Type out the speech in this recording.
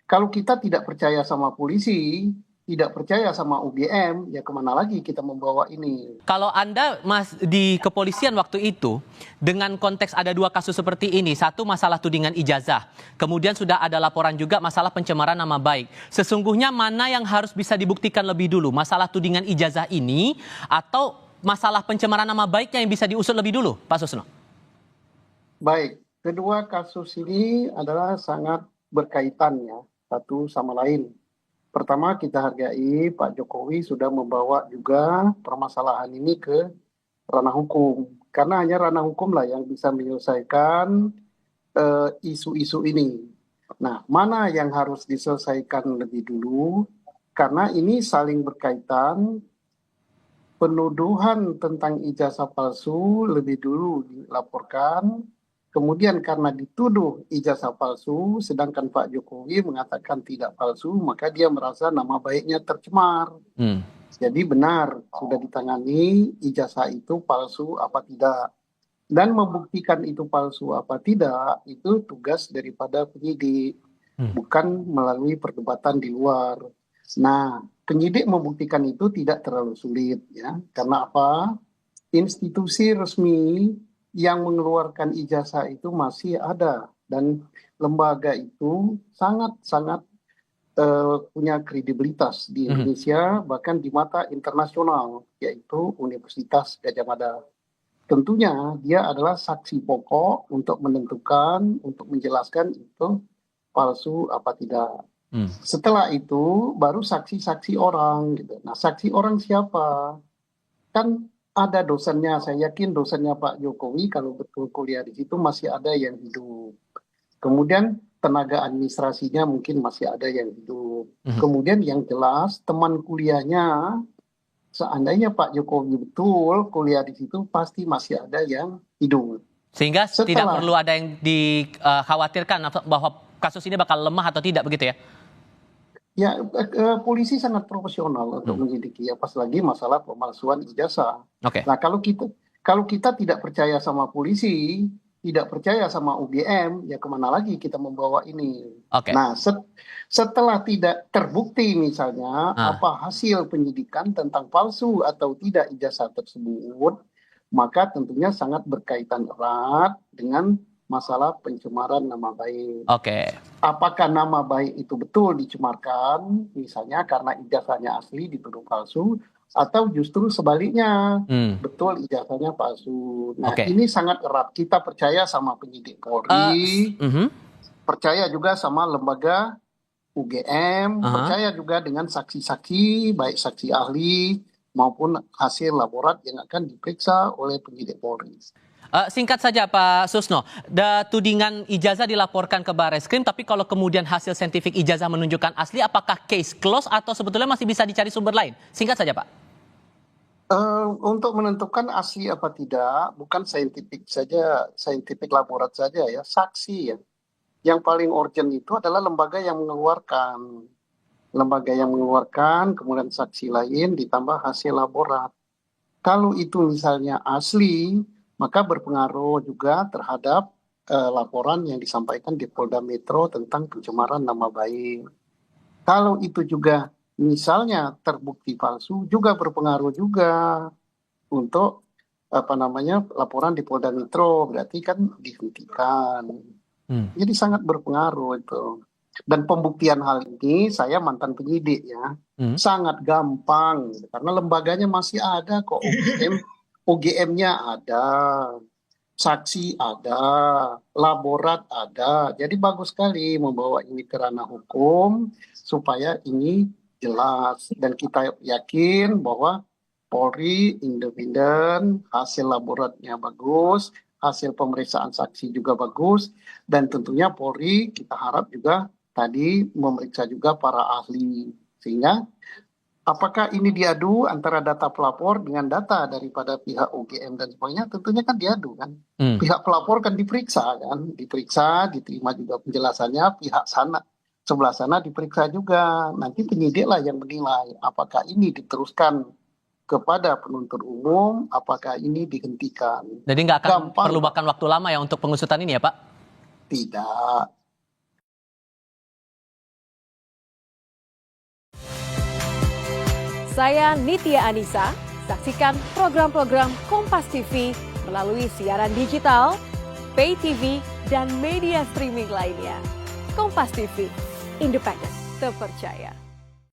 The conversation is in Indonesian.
Kalau kita tidak percaya sama polisi, tidak percaya sama UGM, ya kemana lagi kita membawa ini? Kalau Anda Mas di kepolisian waktu itu dengan konteks ada dua kasus seperti ini, satu masalah tudingan ijazah, kemudian sudah ada laporan juga masalah pencemaran nama baik. Sesungguhnya mana yang harus bisa dibuktikan lebih dulu, masalah tudingan ijazah ini atau masalah pencemaran nama baiknya yang bisa diusut lebih dulu, Pak Susno? Baik, kedua kasus ini adalah sangat berkaitan ya, satu sama lain. Pertama, kita hargai Pak Jokowi sudah membawa juga permasalahan ini ke ranah hukum. Karena hanya ranah hukum lah yang bisa menyelesaikan isu-isu ini. Nah, mana yang harus diselesaikan lebih dulu? Karena ini saling berkaitan, penuduhan tentang ijazah palsu lebih dulu dilaporkan. Kemudian karena dituduh ijazah palsu, sedangkan Pak Jokowi mengatakan tidak palsu, maka dia merasa nama baiknya tercemar. Hmm. Jadi benar, sudah ditangani ijazah itu palsu apa tidak. Dan membuktikan itu palsu apa tidak, itu tugas daripada penyidik, Hmm. bukan melalui perdebatan di luar. Nah, penyidik membuktikan itu tidak terlalu sulit ya. Karena apa? Institusi resmi yang mengeluarkan ijazah itu masih ada dan lembaga itu sangat-sangat punya kredibilitas di Mhm. Indonesia bahkan di mata internasional, yaitu Universitas Gadjah Mada. Tentunya dia adalah saksi pokok untuk menentukan, untuk menjelaskan itu palsu apa tidak. Hmm. Setelah itu baru saksi-saksi orang gitu. Nah, saksi orang siapa? Kan ada dosennya, saya yakin dosennya Pak Jokowi kalau betul kuliah di situ masih ada yang hidup. Kemudian tenaga administrasinya mungkin masih ada yang hidup. Mhm. Kemudian yang jelas teman kuliahnya, seandainya Pak Jokowi betul kuliah di situ pasti masih ada yang hidup. Sehingga tidak Setelah perlu ada yang dikhawatirkan bahwa kasus ini bakal lemah atau tidak begitu ya? ya polisi sangat profesional untuk Hmm. menyelidiki ya pas lagi masalah pemalsuan ijazah. Oke. Nah, kalau kita tidak percaya sama polisi, tidak percaya sama UGM, ya kemana lagi kita membawa ini? Oke. Nah, setelah tidak terbukti misalnya Nah. apa hasil penyidikan tentang palsu atau tidak ijazah tersebut, maka tentunya sangat berkaitan erat dengan masalah pencemaran nama baik. Oke. Apakah nama baik itu betul dicemarkan, misalnya karena ijazahnya asli dituduh palsu, atau justru sebaliknya, Hmm. betul ijazahnya palsu. Nah, Oke. ini sangat erat. Kita percaya sama penyidik Polri, Mhm. percaya juga sama lembaga UGM, Aha. percaya juga dengan saksi-saksi, baik saksi ahli maupun hasil laborat yang akan diperiksa oleh penyidik Polri. Singkat saja Pak Susno, tudingan ijazah dilaporkan ke Barreskrim, tapi kalau kemudian hasil saintifik ijazah menunjukkan asli, apakah case close atau sebetulnya masih bisa dicari sumber lain? Singkat saja Pak. Untuk menentukan asli apa tidak, bukan saintifik saja, saintifik laborat saja ya, saksi ya. Yang paling urgent itu adalah lembaga yang mengeluarkan. Lembaga yang mengeluarkan, kemudian saksi lain ditambah hasil laborat. Kalau itu misalnya asli, maka berpengaruh juga terhadap laporan yang disampaikan di Polda Metro tentang pencemaran nama baik. Kalau itu juga misalnya terbukti palsu, juga berpengaruh juga untuk apa namanya laporan di Polda Metro, berarti kan dihentikan. Hmm. Jadi sangat berpengaruh itu. Dan pembuktian hal ini saya mantan penyidik ya, Hmm. sangat gampang karena lembaganya masih ada kok. UGM-nya ada, saksi ada, laborat ada. Jadi bagus sekali membawa ini ke ranah hukum supaya ini jelas dan kita yakin bahwa Polri independen, hasil laboratnya bagus, hasil pemeriksaan saksi juga bagus, dan tentunya Polri kita harap juga tadi memeriksa juga para ahli. Sehingga apakah ini diadu antara data pelapor dengan data daripada pihak UGM dan sebagainya, tentunya kan diadu kan. Hmm. Pihak pelapor kan diperiksa, diterima juga penjelasannya, pihak sana sebelah sana diperiksa juga. Nanti penyidiklah yang menilai apakah ini diteruskan kepada penuntut umum, apakah ini dihentikan. Jadi nggak akan Gampang perlu kok. makan waktu lama ya untuk pengusutan ini ya Pak? Tidak. Saya Nitya Anissa. Saksikan program-program Kompas TV melalui siaran digital, pay TV, dan media streaming lainnya. Kompas TV, independen, terpercaya.